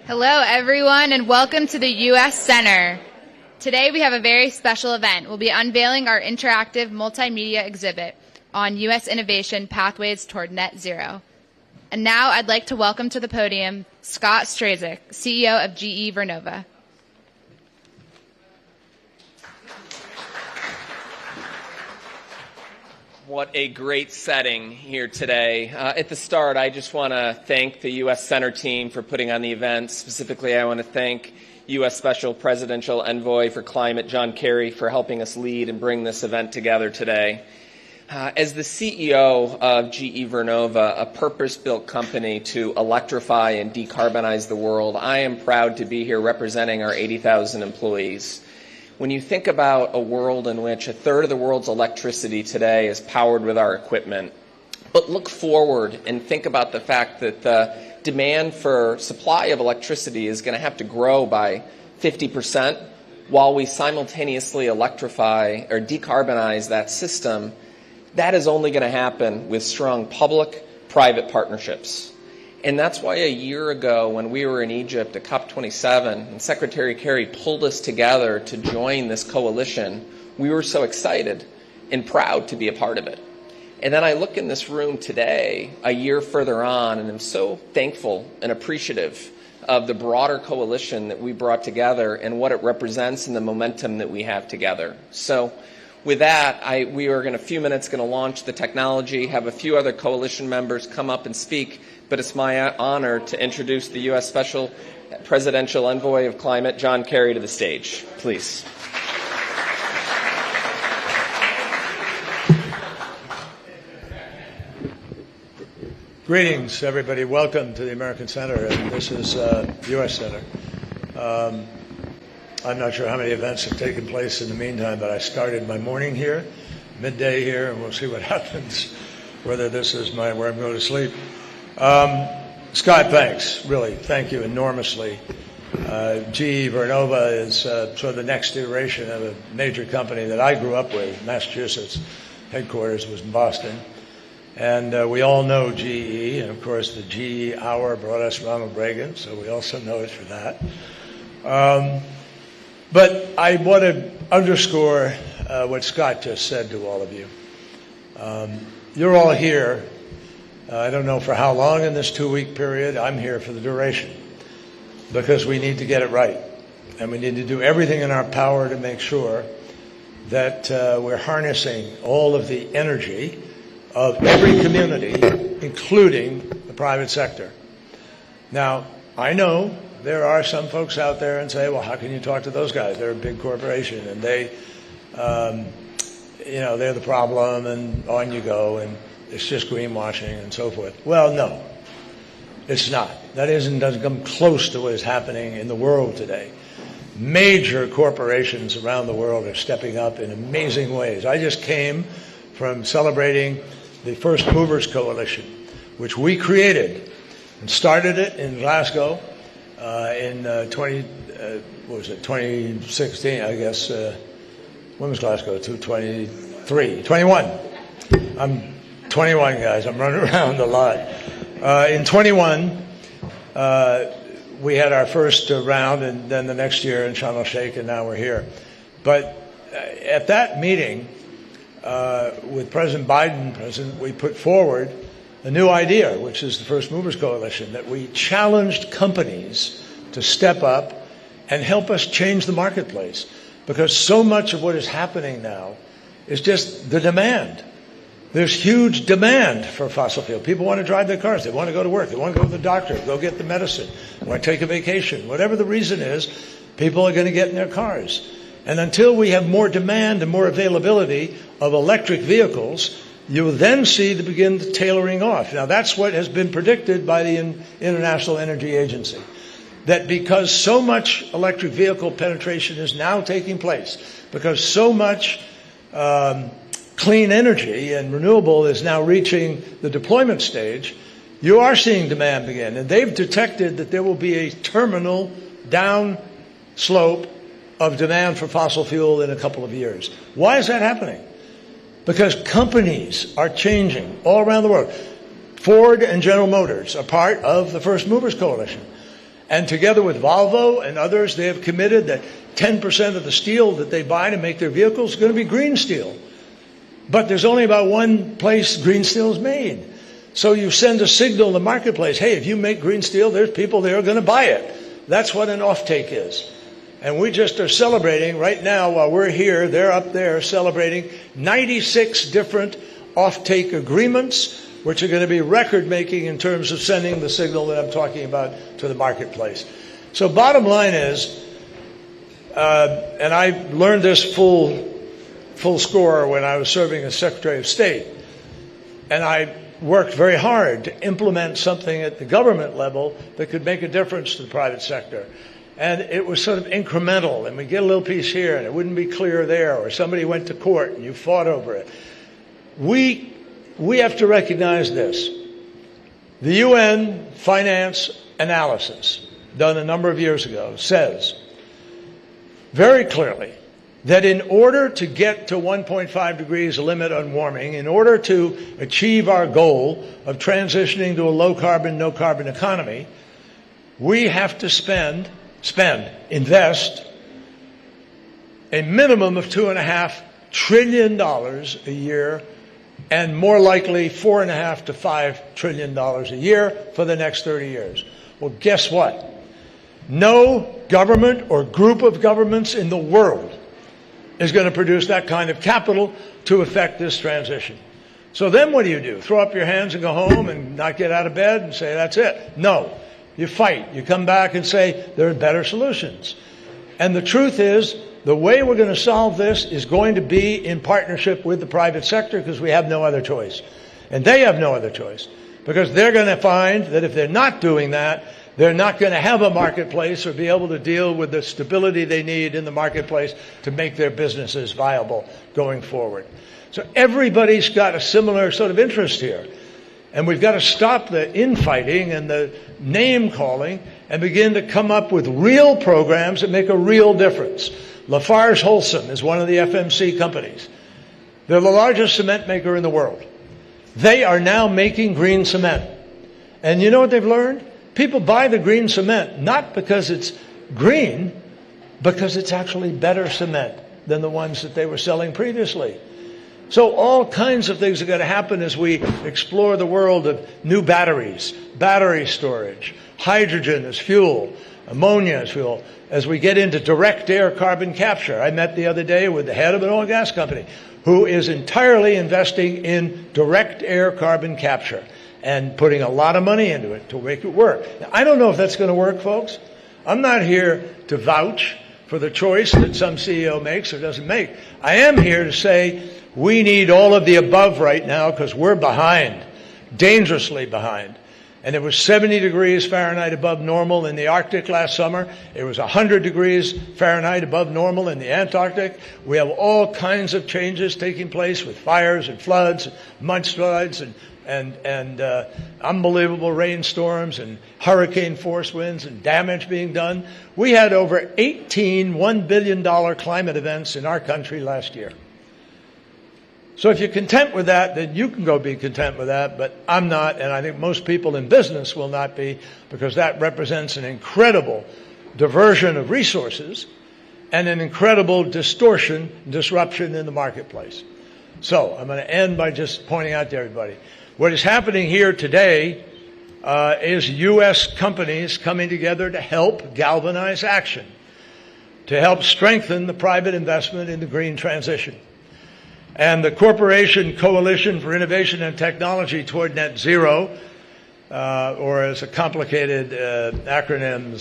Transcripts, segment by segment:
Hello, everyone, and welcome to the U.S. Center. Today we have a very special event. We'll be unveiling our interactive multimedia exhibit on U.S. innovation pathways toward net zero. And now I'd like to welcome to the podium Scott Strazik, CEO of GE Vernova. What a great setting here today. At the start, I just want to thank the U.S. Center team for putting on the event. Specifically, I want to thank U.S. Special Presidential Envoy for Climate, John Kerry, for helping us lead and bring this event together today. As the CEO of GE Vernova, a purpose-built company to electrify and decarbonize the world, I am proud to be here representing our 80,000 employees. When you think about a world in which a third of the world's electricity today is powered with our equipment, but look forward and think about the fact that the demand for supply of electricity is going to have to grow by 50% while we simultaneously electrify or decarbonize that system, that is only going to happen with strong public-private partnerships. And that's why a year ago when we were in Egypt at COP27 and Secretary Kerry pulled us together to join this coalition, we were so excited and proud to be a part of it. And then I look in this room today, a year further on, and I'm so thankful and appreciative of the broader coalition that we brought together and what it represents and the momentum that we have together. So with that, we are in a few minutes going to launch the technology, have a few other coalition members come up and speak, but it's my honor to introduce the U.S. Special Presidential Envoy of Climate, John Kerry, to the stage. Please. Greetings, everybody. Welcome to the American Center, and this is U.S. Center. I'm not sure how many events have taken place in the meantime, but I started my morning here, midday here, and we'll see what happens, whether this is where I'm going to sleep. Scott, thanks. Really, thank you enormously. GE Vernova is sort of the next iteration of a major company that I grew up with. Massachusetts headquarters was in Boston. And we all know GE, and of course the GE Hour brought us Ronald Reagan, so we also know it for that. But I want to underscore what Scott just said to all of you. You're all here. I don't know for how long in this 2-week period. I'm here for the duration because we need to get it right. And we need to do everything in our power to make sure that we're harnessing all of the energy of every community, including the private sector. Now, I know there are some folks out there and say, well, how can you talk to those guys? They're a big corporation and they, they're the problem and on you go and it's just greenwashing and so forth. Well, no, it's not. That doesn't come close to what is happening in the world today. Major corporations around the world are stepping up in amazing ways. I just came from celebrating the First Movers Coalition, which we created and started it in Glasgow in 2016, I guess. When was Glasgow? 21. I'm 21, guys. I'm running around a lot. In 21, we had our first round, and then the next year in Sharm el-Sheikh, and now we're here. But at that meeting, with President Biden, we put forward a new idea, which is the First Movers Coalition, that we challenged companies to step up and help us change the marketplace. Because so much of what is happening now is just the demand. There's huge demand for fossil fuel. People want to drive their cars. They want to go to work. They want to go to the doctor, go get the medicine, want to take a vacation. Whatever the reason is, people are going to get in their cars. And until we have more demand and more availability of electric vehicles, you will then see the begin the tailoring off. Now, that's what has been predicted by the International Energy Agency, that because so much electric vehicle penetration is now taking place, because so much clean energy and renewable is now reaching the deployment stage, you are seeing demand begin. And they've detected that there will be a terminal down slope of demand for fossil fuel in a couple of years. Why is that happening? Because companies are changing all around the world. Ford and General Motors are part of the First Movers Coalition. And together with Volvo and others, they have committed that 10% of the steel that they buy to make their vehicles is going to be green steel. But there's only about one place green steel is made. So you send a signal in the marketplace, hey, if you make green steel, there's people there who are going to buy it. That's what an offtake is. And we just are celebrating right now while we're here, they're up there celebrating 96 different offtake agreements, which are going to be record-making in terms of sending the signal that I'm talking about to the marketplace. So bottom line is, and I learned this full score when I was serving as Secretary of State, and I worked very hard to implement something at the government level that could make a difference to the private sector. And it was sort of incremental, and we get a little piece here, and it wouldn't be clear there, or somebody went to court and you fought over it. We have to recognize this. The UN finance analysis, done a number of years ago, says very clearly that in order to get to 1.5 degrees limit on warming, in order to achieve our goal of transitioning to a low-carbon, no-carbon economy, we have to invest a minimum of $2.5 trillion a year, and more likely $4.5 to $5 trillion a year for the next 30 years. Well, guess what? No government or group of governments in the world is going to produce that kind of capital to effect this transition. So then what do? Throw up your hands and go home and not get out of bed and say, that's it? No. You fight. You come back and say, there are better solutions. And the truth is, the way we're going to solve this is going to be in partnership with the private sector, because we have no other choice. And they have no other choice, because they're going to find that if they're not doing that, they're not going to have a marketplace or be able to deal with the stability they need in the marketplace to make their businesses viable going forward. So everybody's got a similar sort of interest here. And we've got to stop the infighting and the name-calling and begin to come up with real programs that make a real difference. Lafarge Holcim is one of the FMC companies. They're the largest cement maker in the world. They are now making green cement. And you know what they've learned? People buy the green cement not because it's green, because it's actually better cement than the ones that they were selling previously. So all kinds of things are going to happen as we explore the world of new batteries, battery storage, hydrogen as fuel, ammonia as fuel, as we get into direct air carbon capture. I met the other day with the head of an oil and gas company who is entirely investing in direct air carbon capture and putting a lot of money into it to make it work. Now, I don't know if that's going to work, folks. I'm not here to vouch for the choice that some CEO makes or doesn't make. I am here to say we need all of the above right now, because we're behind, dangerously behind. And it was 70 degrees Fahrenheit above normal in the Arctic last summer. It was 100 degrees Fahrenheit above normal in the Antarctic. We have all kinds of changes taking place with fires and floods, mudslides, and unbelievable rainstorms and hurricane force winds and damage being done. We had over 18 $1 billion climate events in our country last year. So if you're content with that, then you can go be content with that, but I'm not, and I think most people in business will not be, because that represents an incredible diversion of resources and an incredible distortion, disruption in the marketplace. So I'm going to end by just pointing out to everybody, what is happening here today is U.S. companies coming together to help galvanize action, to help strengthen the private investment in the green transition. And the Corporation Coalition for Innovation and Technology toward Net Zero, or as a complicated acronym,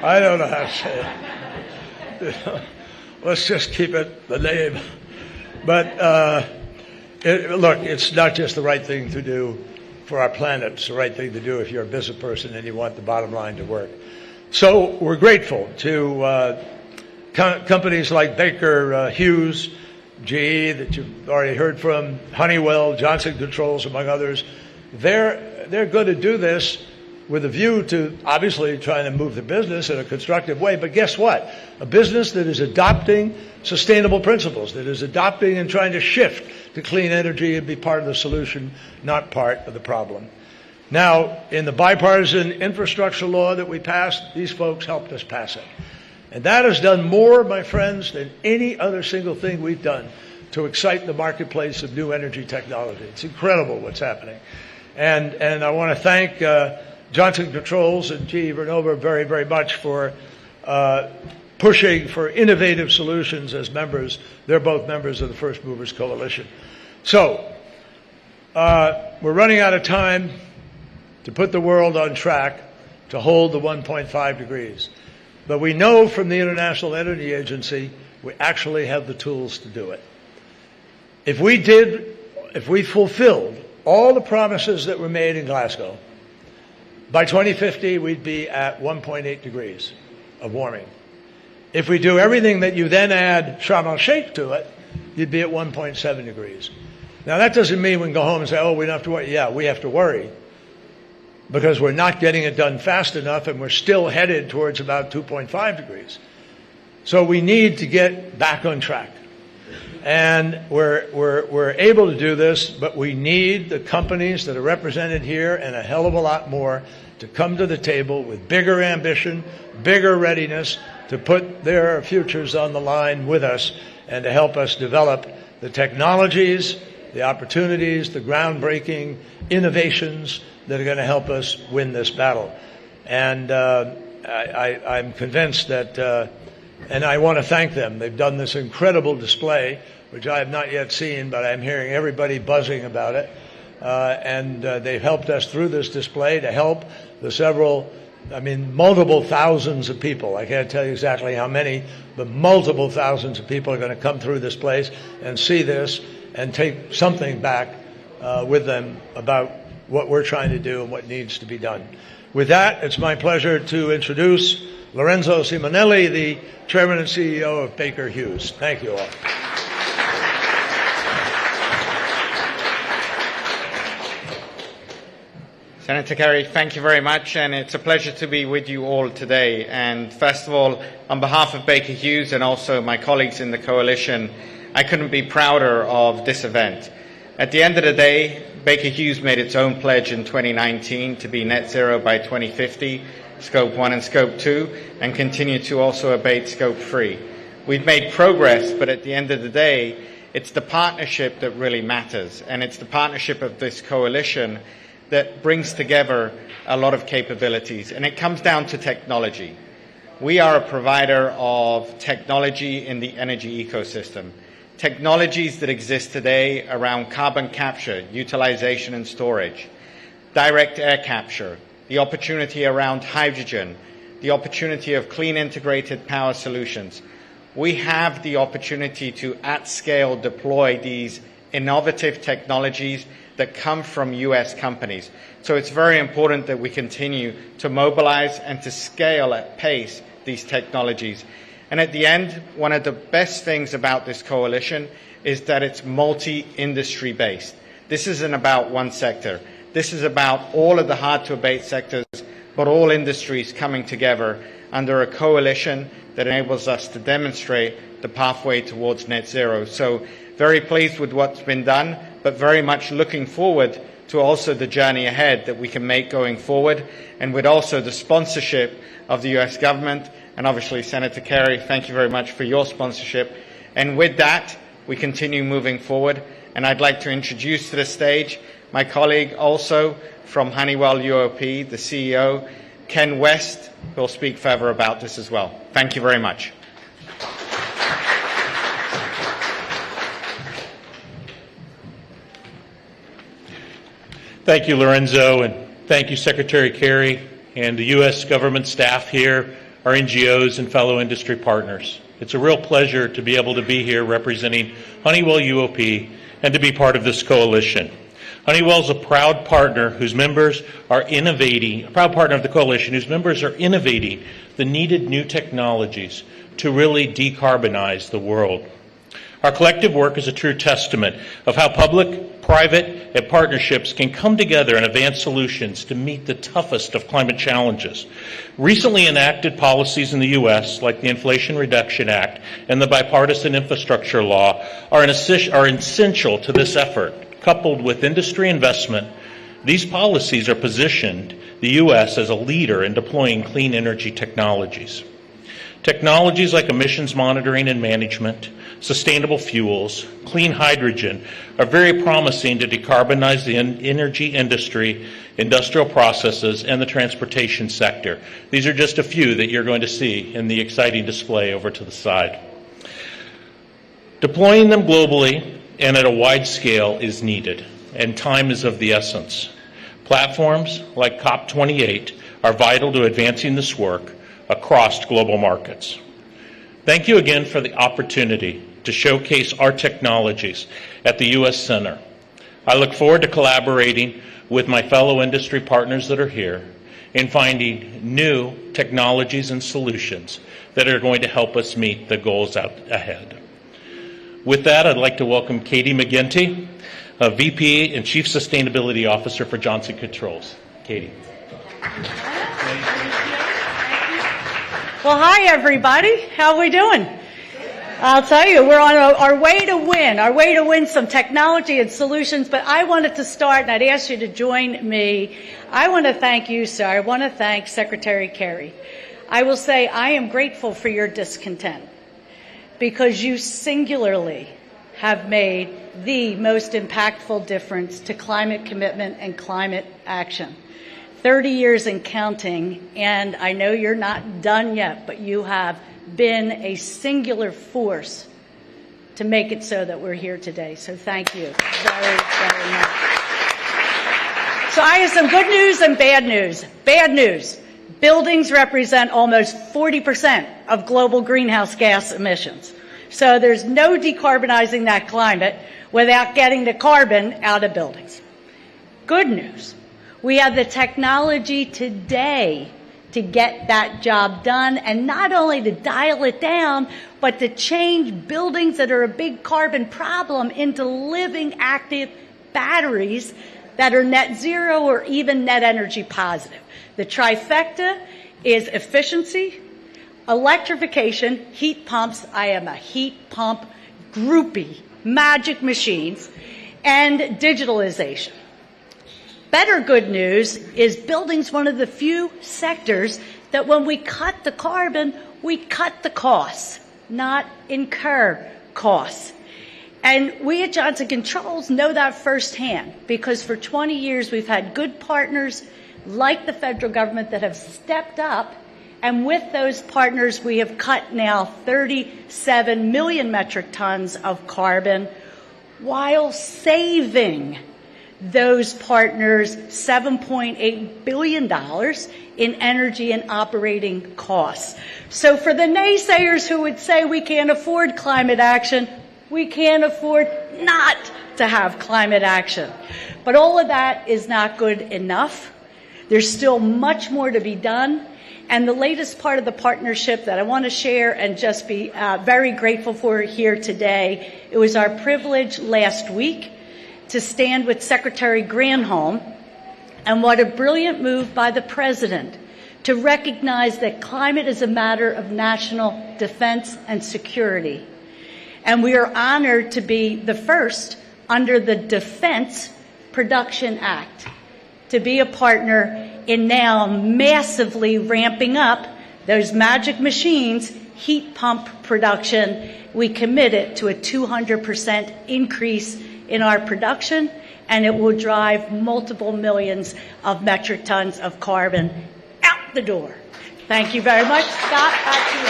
I don't know how to say it. Let's just keep it the name. But look, it's not just the right thing to do for our planet. It's the right thing to do if you're a business person and you want the bottom line to work. So we're grateful to companies like Baker Hughes, GE that you've already heard from, Honeywell, Johnson Controls, among others. They're going to do this with a view to obviously trying to move the business in a constructive way. But guess what? A business that is adopting sustainable principles, that is adopting and trying to shift to clean energy and be part of the solution, not part of the problem. Now, in the bipartisan infrastructure law that we passed, these folks helped us pass it. And that has done more, my friends, than any other single thing we've done to excite the marketplace of new energy technology. It's incredible what's happening. And I want to thank Johnson Controls and GE Vernova very, very much for pushing for innovative solutions as members. They're both members of the First Movers Coalition. So, we're running out of time to put the world on track to hold the 1.5 degrees. But we know from the International Energy Agency we actually have the tools to do it. If we fulfilled all the promises that were made in Glasgow, by 2050 we'd be at 1.8 degrees of warming. If we do everything that you then add Sharm el-Sheikh to it, you'd be at 1.7 degrees. Now that doesn't mean we can go home and say, oh, we don't have to worry. Yeah, we have to worry, because we're not getting it done fast enough and we're still headed towards about 2.5 degrees. So we need to get back on track. And we're able to do this, but we need the companies that are represented here and a hell of a lot more to come to the table with bigger ambition, bigger readiness to put their futures on the line with us and to help us develop the technologies, the opportunities, the groundbreaking innovations that are going to help us win this battle. And I'm convinced that, and I want to thank them. They've done this incredible display, which I have not yet seen, but I'm hearing everybody buzzing about it. And they've helped us through this display to help the multiple thousands of people. I can't tell you exactly how many, but multiple thousands of people are going to come through this place and see this and take something back with them about what we're trying to do and what needs to be done. With that, it's my pleasure to introduce Lorenzo Simonelli, the Chairman and CEO of Baker Hughes. Thank you all. Senator Kerry, thank you very much, and it's a pleasure to be with you all today. And first of all, on behalf of Baker Hughes and also my colleagues in the coalition, I couldn't be prouder of this event. At the end of the day, Baker Hughes made its own pledge in 2019 to be net zero by 2050, Scope 1 and Scope 2, and continue to also abate Scope 3. We've made progress, but at the end of the day, it's the partnership that really matters, and it's the partnership of this coalition that brings together a lot of capabilities, and it comes down to technology. We are a provider of technology in the energy ecosystem. Technologies that exist today around carbon capture, utilization and storage, direct air capture, the opportunity around hydrogen, the opportunity of clean integrated power solutions. We have the opportunity to, at scale, deploy these innovative technologies that come from US companies. So it's very important that we continue to mobilize and to scale at pace these technologies. And at the end, one of the best things about this coalition is that it's multi-industry based. This isn't about one sector. This is about all of the hard-to-abate sectors, but all industries coming together under a coalition that enables us to demonstrate the pathway towards net zero. So very pleased with what's been done, but very much looking forward to also the journey ahead that we can make going forward, and with also the sponsorship of the US government. And obviously, Senator Kerry, thank you very much for your sponsorship. And with that, we continue moving forward. And I'd like to introduce to the stage my colleague also from Honeywell UOP, the CEO, Ken West, who will speak further about this as well. Thank you very much. Thank you, Lorenzo, and thank you, Secretary Kerry, and the U.S. government staff here, our NGOs and fellow industry partners. It's a real pleasure to be able to be here representing Honeywell UOP and to be part of this coalition. Honeywell is a proud partner whose members are innovating, a proud partner of the coalition whose members are innovating the needed new technologies to really decarbonize the world. Our collective work is a true testament of how public, private, and partnerships can come together and advance solutions to meet the toughest of climate challenges. Recently enacted policies in the U.S., like the Inflation Reduction Act and the Bipartisan Infrastructure Law, are essential to this effort, coupled with industry investment, These policies are positioned the U.S. as a leader in deploying clean energy technologies. Technologies like emissions monitoring and management, sustainable fuels, clean hydrogen are very promising to decarbonize the energy industry, industrial processes, and the transportation sector. These are just a few that you're going to see in the exciting display over to the side. Deploying them globally and at a wide scale is needed, and time is of the essence. Platforms like COP28 are vital to advancing this work across global markets. Thank you again for the opportunity to showcase our technologies at the U.S. Center. I look forward to collaborating with my fellow industry partners that are here in finding new technologies and solutions that are going to help us meet the goals out ahead. With that, I'd like to welcome Katie McGinty, VP and Chief Sustainability Officer for Johnson Controls. Katie. Well, hi, everybody. How are we doing? I'll tell you, we're on our way to win some technology and solutions, but I wanted to start, and I'd ask you to join me. I want to thank you, sir. I want to thank Secretary Kerry. I will say I am grateful for your discontent because you singularly have made the most impactful difference to climate commitment and climate action. 30 years and counting, and I know you're not done yet, but you have been a singular force to make it so that we're here today. So thank you very, very much. So I have some good news and bad news. Bad news, buildings represent almost 40% of global greenhouse gas emissions. So there's no decarbonizing that climate without getting the carbon out of buildings. Good news. We have the technology today to get that job done, and not only to dial it down, but to change buildings that are a big carbon problem into living, active batteries that are net zero or even net energy positive. The trifecta is efficiency, electrification, heat pumps. I am a heat pump groupie, magic machines, and digitalization. Better good news is building's one of the few sectors that when we cut the carbon, we cut the costs, not incur costs. And we at Johnson Controls know that firsthand because for 20 years we've had good partners like the federal government that have stepped up, and with those partners we have cut now 37 million metric tons of carbon while saving those partners $7.8 billion in energy and operating costs. So for the naysayers who would say we can't afford climate action, we can't afford not to have climate action. But all of that is not good enough. There's still much more to be done. And the latest part of the partnership that I want to share and just be very grateful for here today, it was our privilege last week to stand with Secretary Granholm, and what a brilliant move by the President to recognize that climate is a matter of national defense and security. And we are honored to be the first under the Defense Production Act to be a partner in now massively ramping up those magic machines, heat pump production. We committed to a 200% increase in our production, and it will drive multiple millions of metric tons of carbon out the door. Thank you very much. Scott, back to you.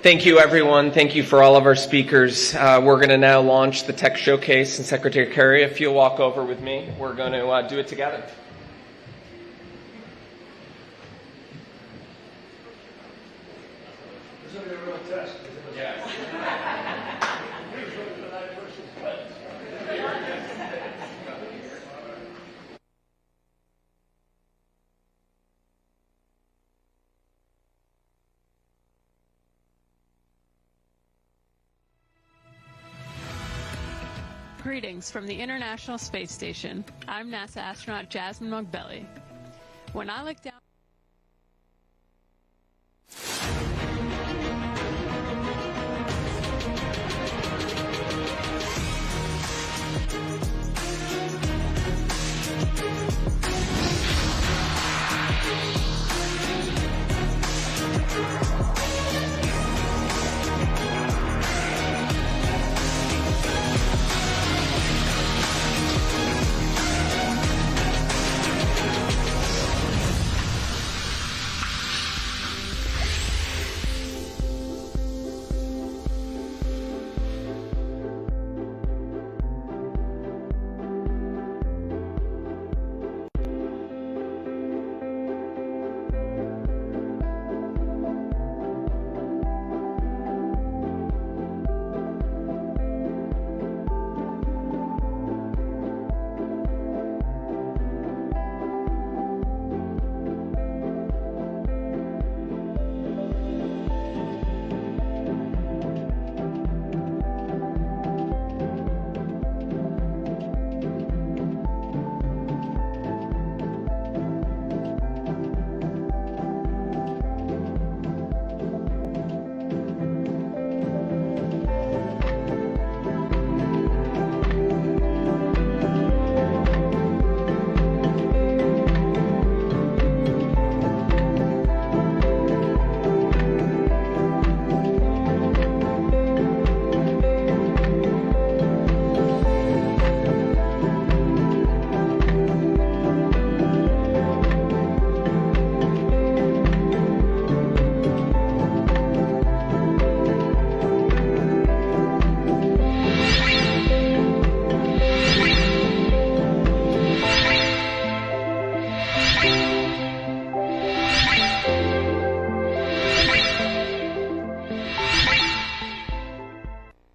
Thank you, everyone. Thank you for all of our speakers. We're going to now launch the Tech Showcase, and Secretary Kerry, if you'll walk over with me, we're going to do it together. Greetings from the International Space Station. I'm NASA astronaut Jasmine Mogbelli. When I look down